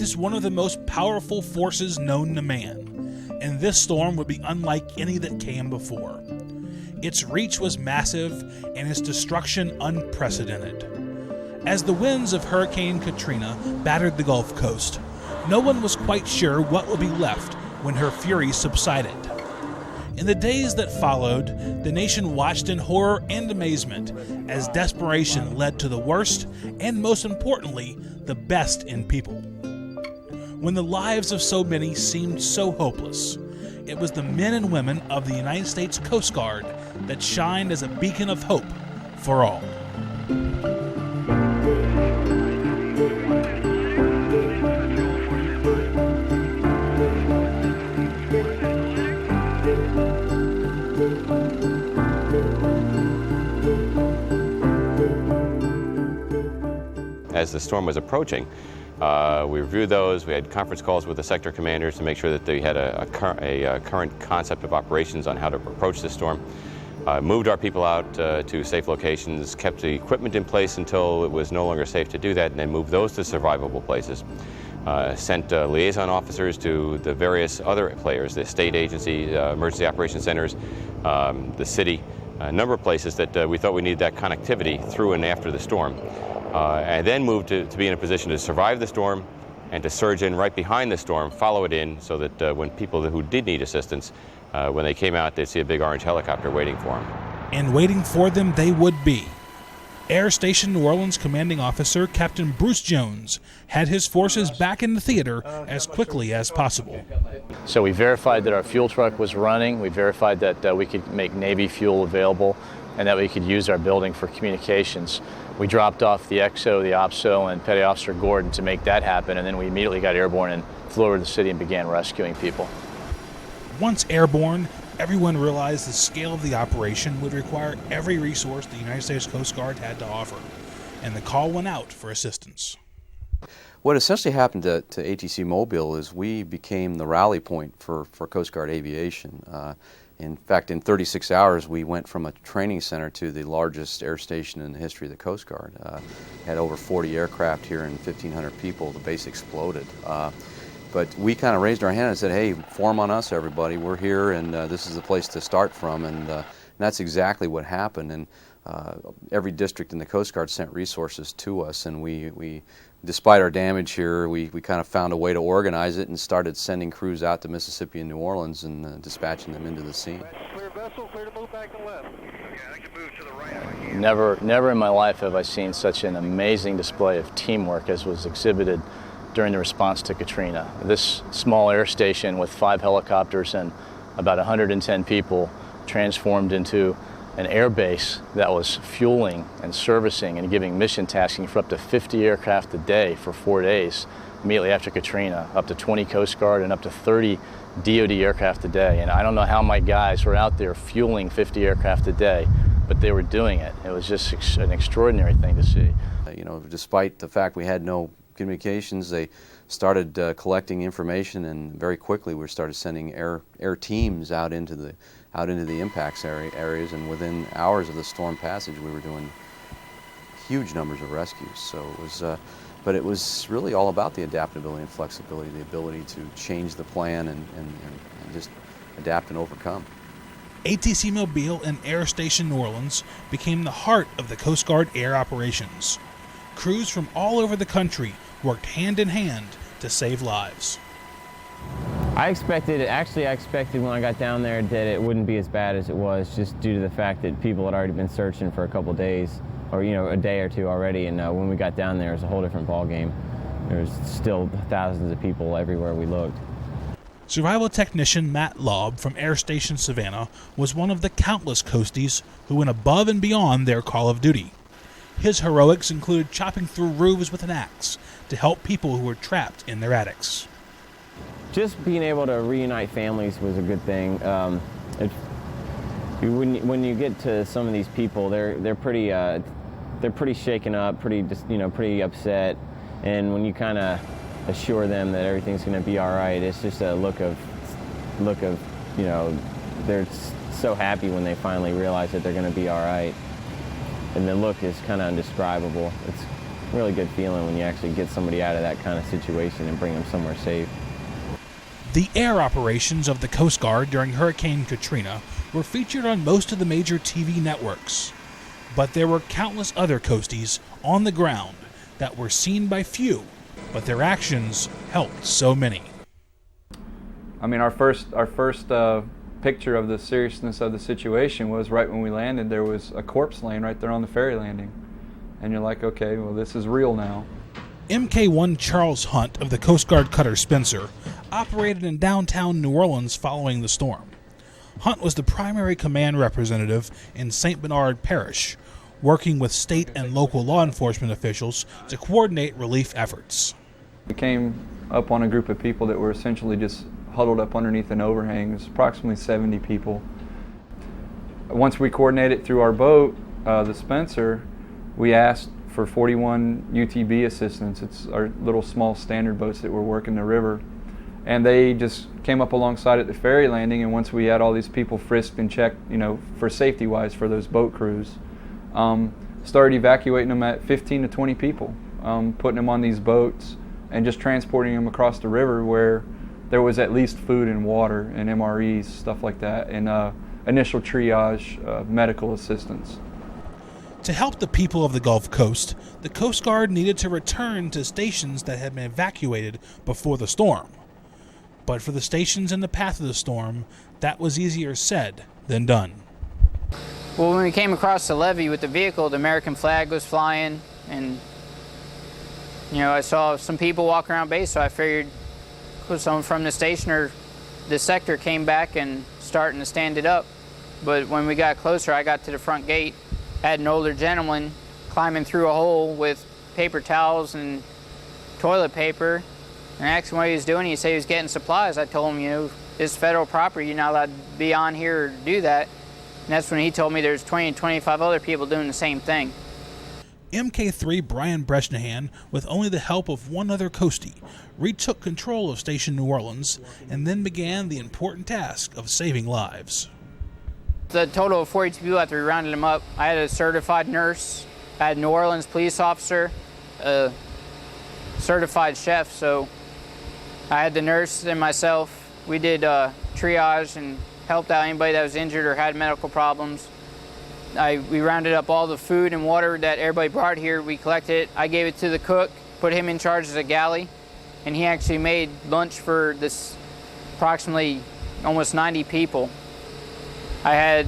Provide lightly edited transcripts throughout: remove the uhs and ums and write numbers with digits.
is one of the most powerful forces known to man, and this storm would be unlike any that came before. Its reach was massive and its destruction unprecedented. As the winds of Hurricane Katrina battered the Gulf Coast, no one was quite sure what would be left when her fury subsided. In the days that followed, the nation watched in horror and amazement as desperation led to the worst and, most importantly, the best in people. When the lives of so many seemed so hopeless, it was the men and women of the United States Coast Guard that shined as a beacon of hope for all. As the storm was approaching, we reviewed those. We had conference calls with the sector commanders to make sure that they had a current concept of operations on how to approach the storm. Moved our people out to safe locations, kept the equipment in place until it was no longer safe to do that, and then moved those to survivable places. Sent liaison officers to the various other players, the state agencies, emergency operations centers, the city, a number of places that we thought we needed that connectivity through and after the storm. And then moved to be in a position to survive the storm and to surge in right behind the storm, follow it in so that when people who did need assistance, when they came out, they'd see a big orange helicopter waiting for them. And waiting for them they would be. Air Station New Orleans Commanding Officer Captain Bruce Jones had his forces back in the theater as quickly as possible. So we verified that our fuel truck was running. We verified that we could make Navy fuel available and that we could use our building for communications. We dropped off the XO, the OPSO, and Petty Officer Gordon to make that happen, and then we immediately got airborne and flew over to the city and began rescuing people. Once airborne, everyone realized the scale of the operation would require every resource the United States Coast Guard had to offer, and the call went out for assistance. What essentially happened to ATC Mobile is we became the rally point for Coast Guard aviation. In fact, in 36 hours, we went from a training center to the largest air station in the history of the Coast Guard. Had over 40 aircraft here and 1,500 people. The base exploded. But we kind of raised our hand and said, hey, form on us, everybody. We're here, and this is the place to start from. And that's exactly what happened. And every district in the Coast Guard sent resources to us, and we despite our damage here, we kind of found a way to organize it and started sending crews out to Mississippi and New Orleans and dispatching them into the scene. Clear vessel, clear to move back to left. Okay, I can move to the right if I can. Never in my life have I seen such an amazing display of teamwork as was exhibited during the response to Katrina. This small air station with 5 helicopters and about 110 people transformed into an air base that was fueling and servicing and giving mission tasking for up to 50 aircraft a day for 4 days immediately after Katrina, up to 20 Coast Guard and up to 30 DoD aircraft a day. And I don't know how my guys were out there fueling 50 aircraft a day, but they were doing it. It was just an extraordinary thing to see. Despite the fact we had no communications, they started collecting information, and very quickly we started sending air teams out into the impacts areas, and within hours of the storm passage we were doing huge numbers of rescues. So it was, but it was really all about the adaptability and flexibility, the ability to change the plan and just adapt and overcome. ATC Mobile and Air Station New Orleans became the heart of the Coast Guard air operations. Crews from all over the country worked hand in hand to save lives. I expected when I got down there that it wouldn't be as bad as it was, just due to the fact that people had already been searching for a couple of days, or a day or two already, and when we got down there it was a whole different ballgame. There was still thousands of people everywhere we looked. Survival technician Matt Laub from Air Station Savannah was one of the countless coasties who went above and beyond their call of duty. His heroics included chopping through roofs with an axe to help people who were trapped in their attics. Just being able to reunite families was a good thing. When you get to some of these people, they're pretty shaken up, pretty upset, and when you kind of assure them that everything's going to be all right, it's just a look of they're so happy when they finally realize that they're going to be all right, and the look is kind of indescribable. really good feeling when you actually get somebody out of that kind of situation and bring them somewhere safe. The air operations of the Coast Guard during Hurricane Katrina were featured on most of the major TV networks. But there were countless other coasties on the ground that were seen by few, but their actions helped so many. I mean, our first picture of the seriousness of the situation was right when we landed. There was a corpse laying right there on the ferry landing. And you're like, okay, well, this is real now. Mk1 Charles Hunt of the Coast Guard cutter Spencer operated in downtown New Orleans following the storm. Hunt was the primary command representative in St. Bernard Parish, working with state and local law enforcement officials to coordinate relief efforts. We came up on a group of people that were essentially just huddled up underneath an overhang. It was approximately 70 people. Once we coordinated through our boat, the Spencer, we asked for 41 UTB assistance. It's our little small standard boats that were working the river. And they just came up alongside at the ferry landing, and once we had all these people frisked and checked, for safety-wise for those boat crews, started evacuating them at 15 to 20 people, putting them on these boats and just transporting them across the river where there was at least food and water and MREs, stuff like that, and initial triage, medical assistance. To help the people of the Gulf Coast, the Coast Guard needed to return to stations that had been evacuated before the storm. But for the stations in the path of the storm, that was easier said than done. Well, when we came across the levee with the vehicle, the American flag was flying, and I saw some people walking around base, so I figured someone from the station or the sector came back and starting to stand it up. But when we got closer, I got to the front gate, had an older gentleman climbing through a hole with paper towels and toilet paper, and I asked him what he was doing. He said he was getting supplies. I told him, this is federal property, you're not allowed to be on here or do that. And that's when he told me there's 20 to 25 other people doing the same thing. Mk3 Brian Bresnahan, with only the help of one other coastie, retook control of Station New Orleans and then began the important task of saving lives. The total of 42 people after we rounded them up. I had a certified nurse, I had a New Orleans police officer, a certified chef, so I had the nurse and myself. We did triage and helped out anybody that was injured or had medical problems. We rounded up all the food and water that everybody brought here. We collected it. I gave it to the cook, put him in charge of the galley, and he actually made lunch for this approximately almost 90 people. I had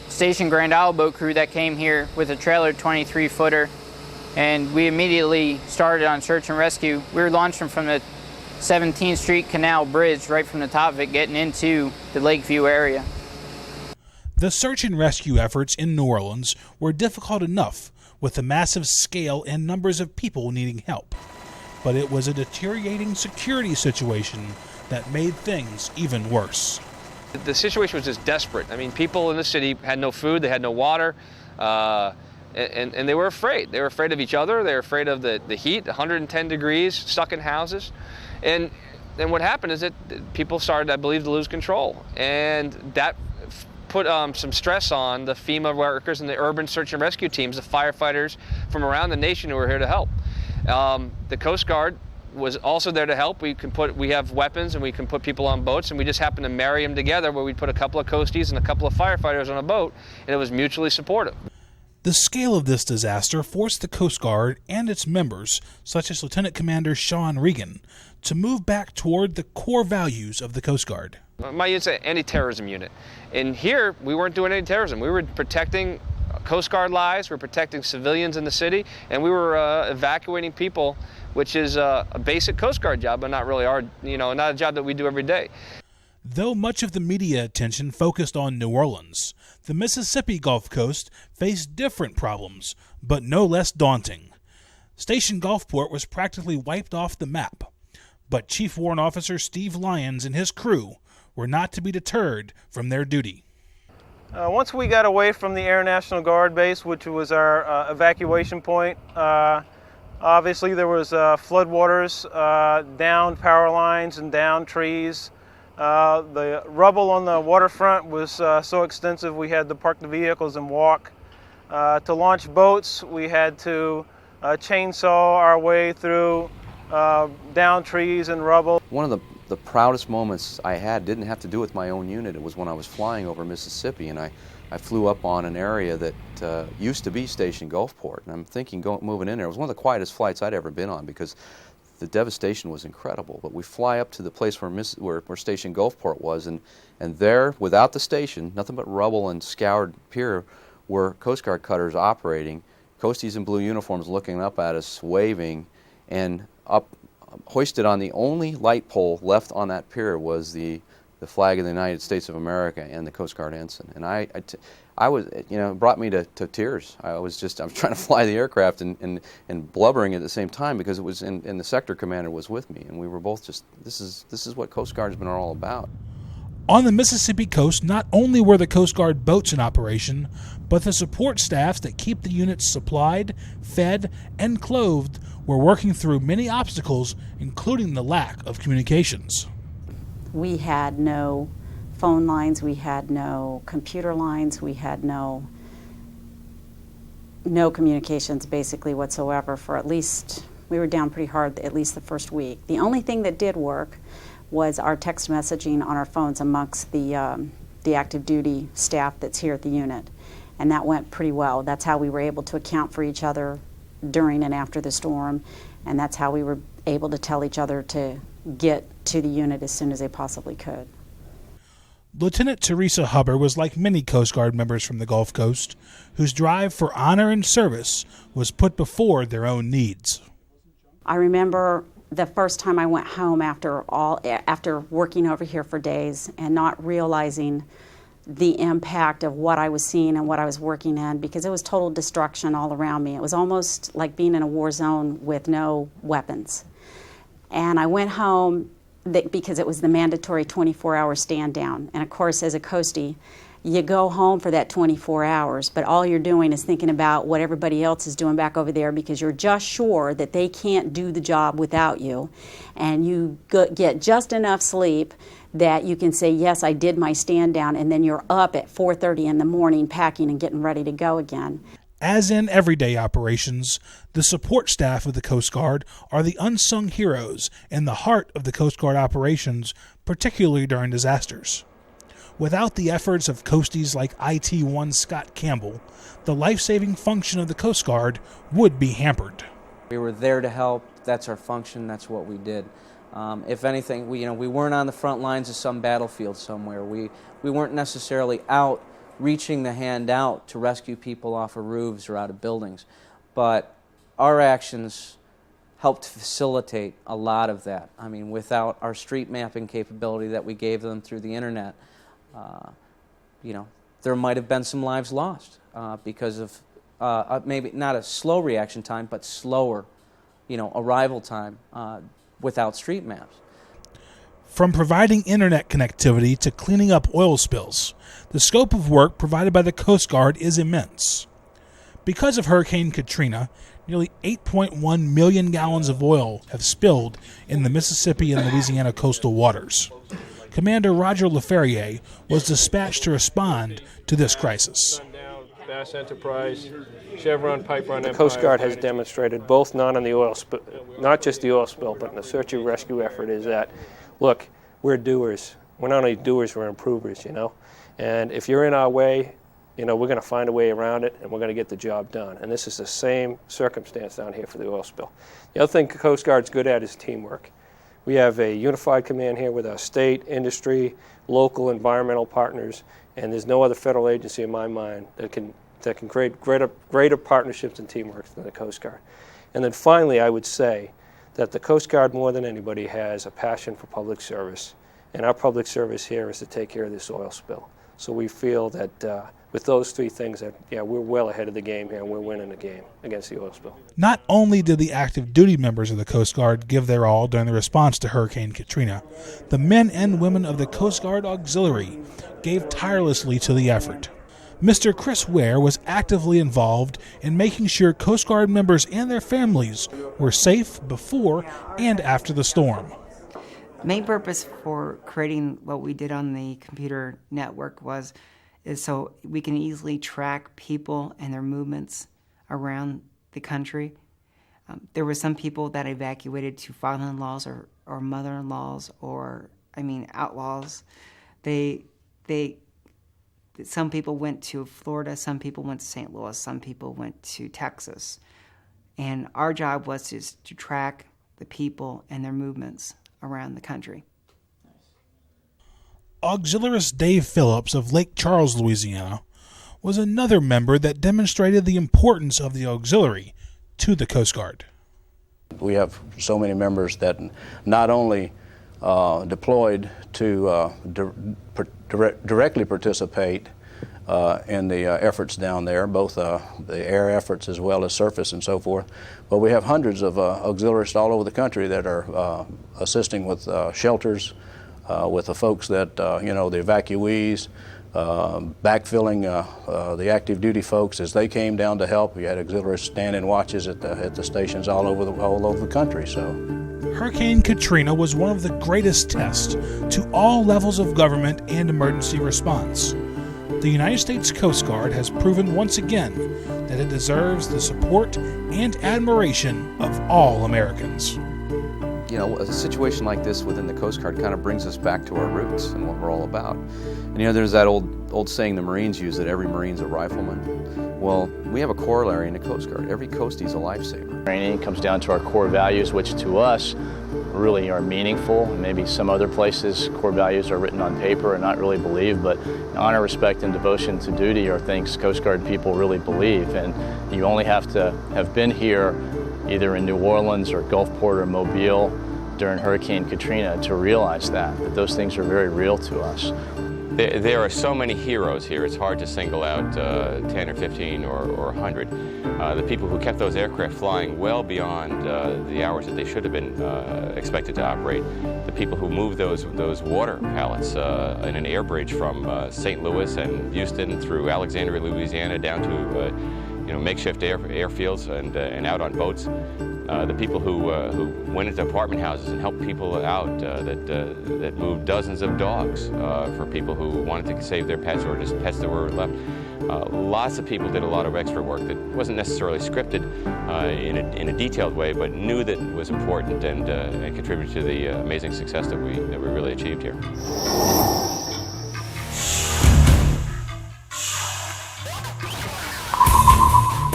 Station Grand Isle boat crew that came here with a trailer 23-footer, and we immediately started on search and rescue. We were launching from the 17th Street Canal Bridge, right from the top of it, getting into the Lakeview area. The search and rescue efforts in New Orleans were difficult enough with the massive scale and numbers of people needing help. But it was a deteriorating security situation that made things even worse. The situation was just desperate. I mean, people in the city had no food, they had no water, and they were afraid. They were afraid of each other, they were afraid of the heat, 110 degrees, stuck in houses. And what happened is that people started, I believe, to lose control. And that put some stress on the FEMA workers and the urban search and rescue teams, the firefighters from around the nation who were here to help. The Coast Guard was also there to help. We have weapons and we can put people on boats, and we just happened to marry them together where we'd put a couple of coasties and a couple of firefighters on a boat, and it was mutually supportive. The scale of this disaster forced the Coast Guard and its members, such as Lieutenant Commander Sean Regan, to move back toward the core values of the Coast Guard. My unit's an anti-terrorism unit, and here we weren't doing any terrorism. We were protecting Coast Guard lives, we were protecting civilians in the city, and we were evacuating people, which is a basic Coast Guard job, but not really not a job that we do every day. Though much of the media attention focused on New Orleans, the Mississippi Gulf Coast faced different problems, but no less daunting. Station Gulfport was practically wiped off the map, but Chief Warrant Officer Steve Lyons and his crew were not to be deterred from their duty. Once we got away from the Air National Guard base, which was our evacuation point, obviously there was floodwaters, downed power lines and downed trees. The rubble on the waterfront was so extensive we had to park the vehicles and walk. To launch boats, we had to chainsaw our way through down trees and rubble. One of the proudest moments I had didn't have to do with my own unit. It was when I was flying over Mississippi, and I flew up on an area that used to be Station Gulfport. And I'm thinking, moving in there, it was one of the quietest flights I'd ever been on because the devastation was incredible. But we fly up to the place where Station Gulfport was, and there, without the station, nothing but rubble and scoured pier, were Coast Guard cutters operating, Coasties in blue uniforms looking up at us, waving, and up, hoisted on the only light pole left on that pier was the flag of the United States of America and the Coast Guard ensign. And I was, you know, it brought me to tears. I was trying to fly the aircraft and blubbering at the same time because it was, and the sector commander was with me, and we were both just, this is what Coast Guard's been all about. On the Mississippi coast, not only were the Coast Guard boats in operation, but the support staffs that keep the units supplied, fed, and clothed were working through many obstacles, including the lack of communications. We had no phone lines, we had no computer lines, we had no communications basically whatsoever for at least, we were down pretty hard at least the first week. The only thing that did work was our text messaging on our phones amongst the active duty staff that's here at the unit. And that went pretty well. That's how we were able to account for each other during and after the storm, and that's how we were able to tell each other to get to the unit as soon as they possibly could. Lieutenant Teresa Hubbard was like many Coast Guard members from the Gulf Coast, whose drive for honor and service was put before their own needs. I remember the first time I went home after working over here for days and not realizing the impact of what I was seeing and what I was working in, because it was total destruction all around me. It was almost like being in a war zone with no weapons. And I went home because it was the mandatory 24-hour stand down. And of course, as a Coastie, you go home for that 24 hours, but all you're doing is thinking about what everybody else is doing back over there because you're just sure that they can't do the job without you. And you get just enough sleep that you can say, yes, I did my stand down, and then you're up at 4:30 in the morning packing and getting ready to go again. As in everyday operations, the support staff of the Coast Guard are the unsung heroes in the heart of the Coast Guard operations, particularly during disasters. Without the efforts of Coasties like IT-1 Scott Campbell, the life-saving function of the Coast Guard would be hampered. We were there to help. That's our function. That's what we did. If anything, we weren't on the front lines of some battlefield somewhere. We weren't necessarily out reaching the hand out to rescue people off of roofs or out of buildings. But our actions helped facilitate a lot of that. I mean, without our street mapping capability that we gave them through the internet, there might have been some lives lost because of maybe not a slow reaction time, but slower, arrival time without street maps. From providing internet connectivity to cleaning up oil spills, the scope of work provided by the Coast Guard is immense. Because of Hurricane Katrina, nearly 8.1 million gallons of oil have spilled in the Mississippi and Louisiana coastal waters. Commander Roger LaFerriere was dispatched to respond to this crisis. Bass Enterprise, Chevron Pipeline Empire. The Coast Guard has demonstrated both not just the oil spill, but in the search and rescue effort is that, look, we're doers. We're not only doers, we're improvers, And if you're in our way, we're going to find a way around it, and we're going to get the job done. And this is the same circumstance down here for the oil spill. The other thing the Coast Guard's good at is teamwork. We have a unified command here with our state, industry, local environmental partners, and there's no other federal agency in my mind that can create greater partnerships and teamwork than the Coast Guard. And then finally, I would say that the Coast Guard, more than anybody, has a passion for public service. And our public service here is to take care of this oil spill. So we feel that with those three things, that we're well ahead of the game here, and we're winning the game against the oil spill. Not only did the active duty members of the Coast Guard give their all during the response to Hurricane Katrina, the men and women of the Coast Guard Auxiliary gave tirelessly to the effort. Mr. Chris Ware was actively involved in making sure Coast Guard members and their families were safe before and after the storm. The main purpose for creating what we did on the computer network is so we can easily track people and their movements around the country. There were some people that evacuated to father-in-laws or mother-in-laws or, outlaws. Some people went to Florida, some people went to St. Louis, some people went to Texas. And our job was to track the people and their movements around the country. Auxiliarist Dave Phillips of Lake Charles, Louisiana, was another member that demonstrated the importance of the auxiliary to the Coast Guard. We have so many members that not only deployed to directly participate in the efforts down there, both the air efforts as well as surface and so forth, but we have hundreds of auxiliaries all over the country that are assisting with shelters, with the folks that, the evacuees, backfilling the active duty folks as they came down to help. We had auxiliaries standing watches at the stations all over the country. So, Hurricane Katrina was one of the greatest tests to all levels of government and emergency response. The United States Coast Guard has proven once again that it deserves the support and admiration of all Americans. A situation like this within the Coast Guard kind of brings us back to our roots and what we're all about. And there's that old saying the Marines use, that every Marine's a rifleman. Well, we have a corollary in the Coast Guard. Every Coastie's a lifesaver. Training comes down to our core values, which to us really are meaningful. Maybe some other places core values are written on paper and not really believed, but honor, respect, and devotion to duty are things Coast Guard people really believe. And you only have to have been here either in New Orleans or Gulfport or Mobile during Hurricane Katrina to realize that those things are very real to us. There are so many heroes here, it's hard to single out 10 or 15 or 100. The people who kept those aircraft flying well beyond the hours that they should have been expected to operate. The people who moved those water pallets in an air bridge from St. Louis and Houston through Alexandria, Louisiana, down to makeshift airfields and out on boats. The people who went into apartment houses and helped people out, that moved dozens of dogs for people who wanted to save their pets or just pets that were left. Lots of people did a lot of extra work that wasn't necessarily scripted in a detailed way, but knew that it was important and contributed to the amazing success that we really achieved here.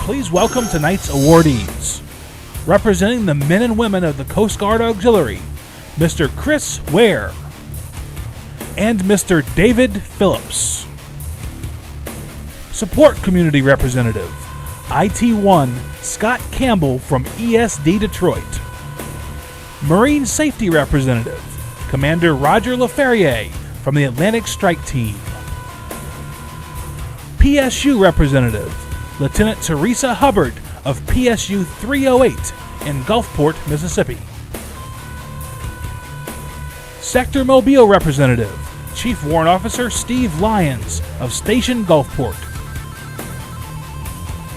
Please welcome tonight's awardees. Representing the men and women of the Coast Guard Auxiliary, Mr. Chris Ware and Mr. David Phillips. Support Community Representative, IT1 Scott Campbell from ESD Detroit. Marine Safety Representative, Commander Roger LaFerriere from the Atlantic Strike Team. PSU Representative, Lieutenant Teresa Hubbard of PSU 308 in Gulfport, Mississippi. Sector Mobile Representative, Chief Warrant Officer Steve Lyons of Station Gulfport.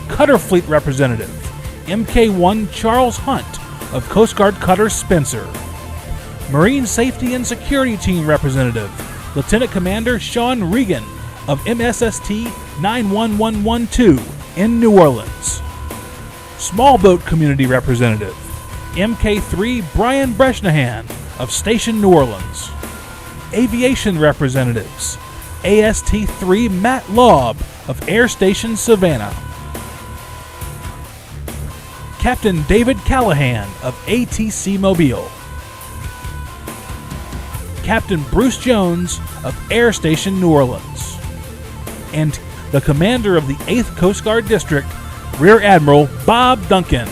Cutter Fleet Representative, MK1 Charles Hunt of Coast Guard Cutter Spencer. Marine Safety and Security Team Representative, Lieutenant Commander Sean Regan of MSST 91112 in New Orleans. Small Boat Community Representative, MK3 Brian Breshnahan of Station New Orleans. Aviation Representatives, AST3 Matt Laub of Air Station Savannah. Captain David Callahan of ATC Mobile. Captain Bruce Jones of Air Station New Orleans. And the commander of the 8th Coast Guard District, Rear Admiral Bob Duncan.